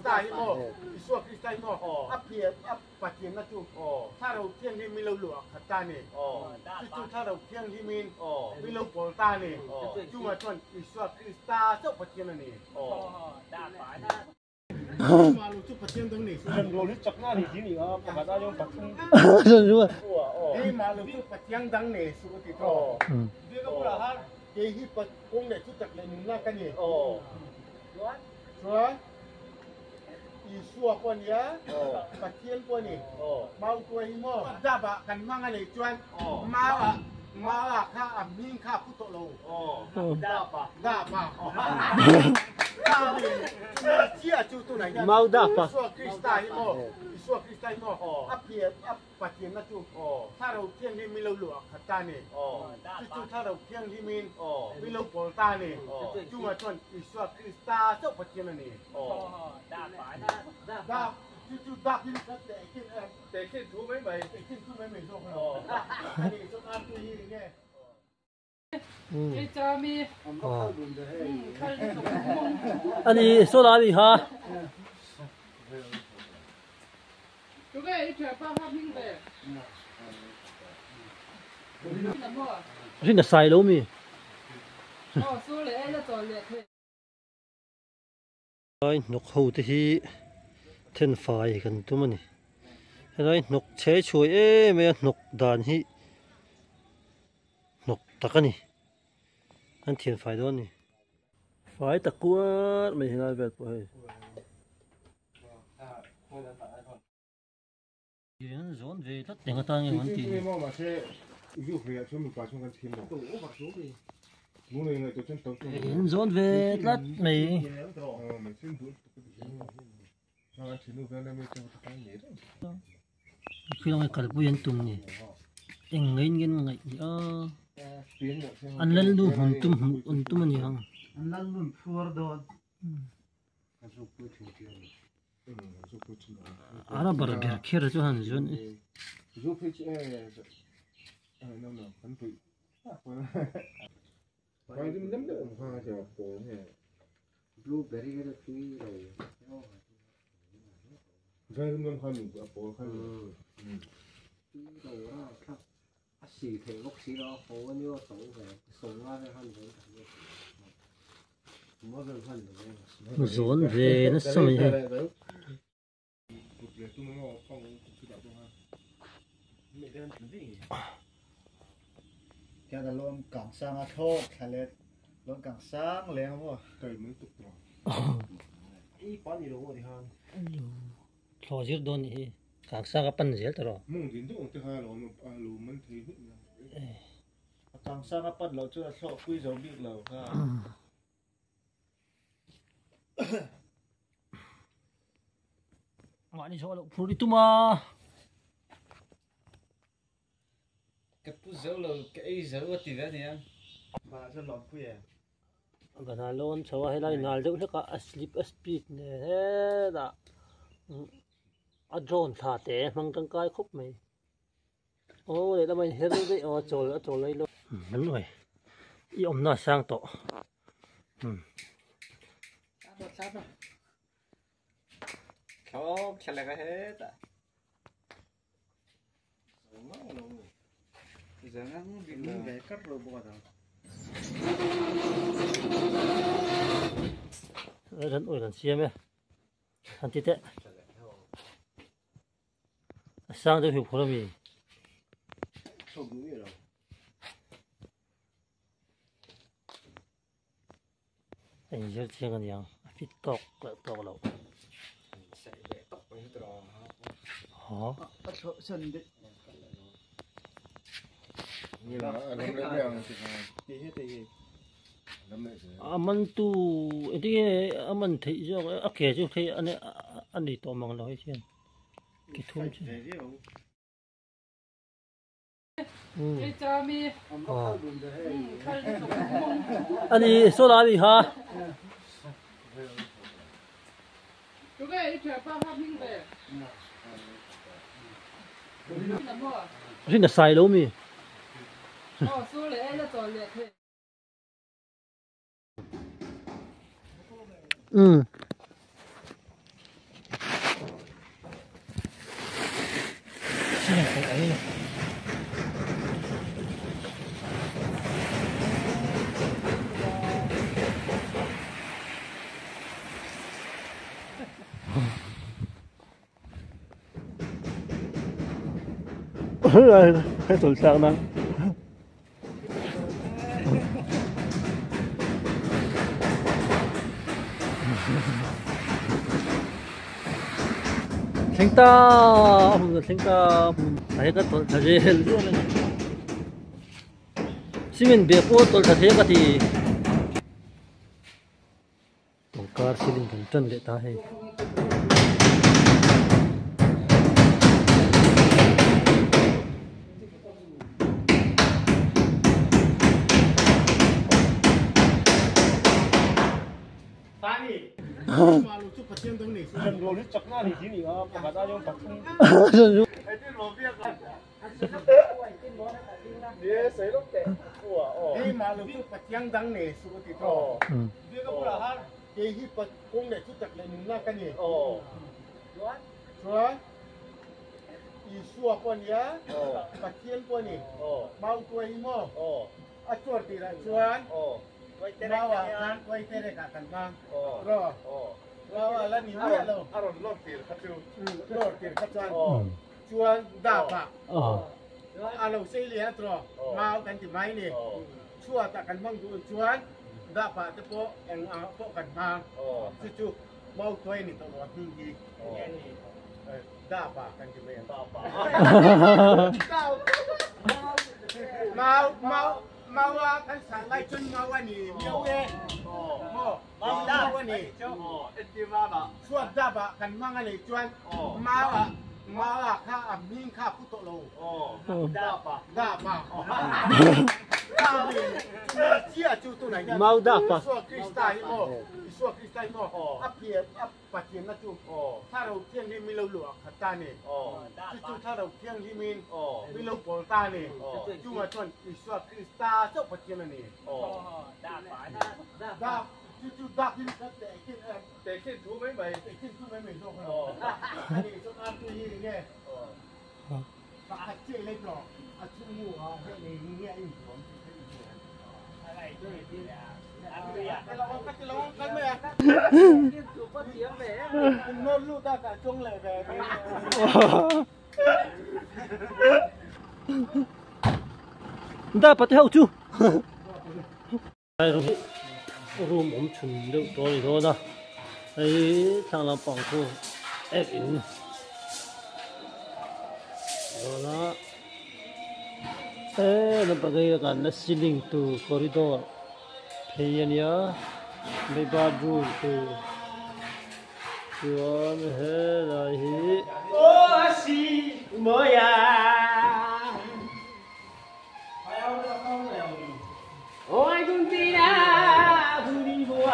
ตาฮิโมอิสวกคริสตาฮิโมอัพเพียอัพปัจเจนนะจูถ้าเราเที่ยงที่มีเราหลวงขัดตาเนี่ยจู่ถ้าเราเที่ยงที่มีเราปอลตาเนี่ยจู่มาชวนอิสวกคริสตาเจ้าปัจเจนนี่มาลูกจุดปัจเจนตรงนี้ส่วนเราลูกจับหน้าที่ที่นี่ครับประกาศยังปัจจุบันรู้นี่มาลูกจุดปัจเจนดังเนี่ยสุขติโตเดี๋ยวก็พูดละฮะเกี่ยที่ปัจจุบันเนี่ยจุดจักรเลยหน้ากันเนี่ยชัวIsua pun ya, pakian pun ni, mau tua imo, jaba kan mana ni cuan, mawa kah amin kah putok lo, dapa, cia cutu nai, mau dapa, Isua Krista imo, apia pakian na cu, ถ้าเราเที่ยงที่มีเราหลวงขัดตาเนี่ยจู่ถ้าเราเที่ยงที่มีเราปอลตาเนี่ยจู่มาชวนอิสวาคริสตาเจ้าปัจเจนนี่ดาจู่ดากินแต่กินถูกไหมกินถูกไหมส่งอันนี้ส่งอาตุยเนี่ยไอ้จามีอันนี้โซลาร์ดีฮะจุกไอ้เถื่อนป้าห้ามวิ่งเลยที่น่ะใส่แล้วมีสู้เลยไอ้ละจอนเลยไอ้นกฮูที่เทนไฟกันตัวมันนี่ไอ้นกเชยช่วยไม่นกดานที่นกตะกันนี่อันเทียนไฟตัวนี้ไฟตะกัวไม่เห็นอะไรแบบนี้ยังโซนเวทัดยังก็ตั้งอย่างนั้นทียังโซนเวทัดไม่คือเราไม่กัดปุยยันตุ่มนี่ยังเงินไงอันนั้นดูหุ่นตุ่มมันยังอันนั้นมันฟัวร์ดอนอาราบาร์เบียร์เขียนจุฮันจุนไปดูน้ำเดือดฟ้าจะโป่งแห่บลูเบอร์รี่ก็คุยเลยใช่น้ำข้าวหมูกับโป่งข้าวครับสี่เทวกสี่ล้อโหนี่ว่าส่งเลยส่งว่าได้ขั้นเลยโซนเวนั่นสมัยแกจะลงกังสร้างโทษทะเลลงกังสร้างแล้วว่าเกิดมือตุกตัวอีป้อนอยู่ที่ห้างทอจิรโดนนี่กังสร้างกับปันเสียตลอดมุ่งดินทุกองค์ที่ห้าเราลูมันทีหุ่นกังสร้างกับปันเราจะชอบคุยจอมบิ๊กเราค่ะวันนี้ชอบพูดอีตุมาcái bút dấu là cái dấu ở tỷ đó nè mà sẽ lọt quê cái nào luôn cho hay là nào dấu cái asleep asleep nè đó ở drone thả té mang trong cái khúc mày ô để tao mình hết đấy ô trồi lấy luôn đúng rồi ý ông nó sang tổ không chả là cái hết à giờ nó bị mình để cắt rồi bỏ rồi lần ôi lần xem ấy anh tít đấy sang đây hiểu khó làm gì anh giờ xem cái gì à fit tóc lâu sẽ để tóc với cái đó hả chân đấy như là nó đang thì hết thì mình tu cái mình thấy cho kể cho thấy anh đi tóm bằng nói chứ cái thun chứไอ้จามีอันนี้โซลาร์ดีฮะจุกไอ้เถื่อนป้าห้ามวิ่งเลยที่น่ะใส่แล้วมีสู้เลยไอ้ละจอนเลย ấy tụi sao nè 생땀 다해가 또 다시 시민 배포 또 다해가 디 car ceiling घंटन देता है malu tu patiang dong ni sudah lori cakna di sini apa kata yang patung itu lobia kan dia saya lupa ini malu tu patiang dong ni sudah itu dia kan pula har kehi patung ni tu tak lain nak ni cuan isu apa ni ya patiang pun ni mau tua imo acur tidak cuan bawa kan koi tere kakan bang ro bawa lah ni dia lo aron lortir kacau lortir kacau cuan dapat alo saya lihat ro mau kan di main ni cuan takkan bang cuan dapat tepo yang apa kan bang cucu mau koi ni tu luar tinggi dapat kan di main mau kan salai cun mau ni miau mau dah ni itu mana suat dah ba kan mang ni cuan mau kha amin kha putok lo dah ba dia cu tu nai mau dah pa suat kristal mo apa patien na cuถ้าเราเที่ยงนี่มีเราหลวกขัดตานี่จู่ถ้าเราเที่ยงที่มีเราปอลตานี่จู่มาจนอีสวคริสตาเจ้าpatienนี่ได้จู่ดับที่แต่ขึ้นถูไม่ไหวแต่ขึ้นถูไม่ไหวโลกเราอันนี้จนอาตุยนี่ปากเจี๊ยเล็กหรอกอาชุ่มหัวให้ในนี้ไอ้ผมอะไรด้วยที่เราkan mẹ nôn lu ta cả chung lại về đã bắt theo chú room ổn chuẩn được rồi thôi đó ấy thằng làm bằng cô ép in rồi đó nó bắt cái nó ceiling to corridor thế nhá mấy bedroom to chuan hết rồi si mới ôi con tina vui đi vui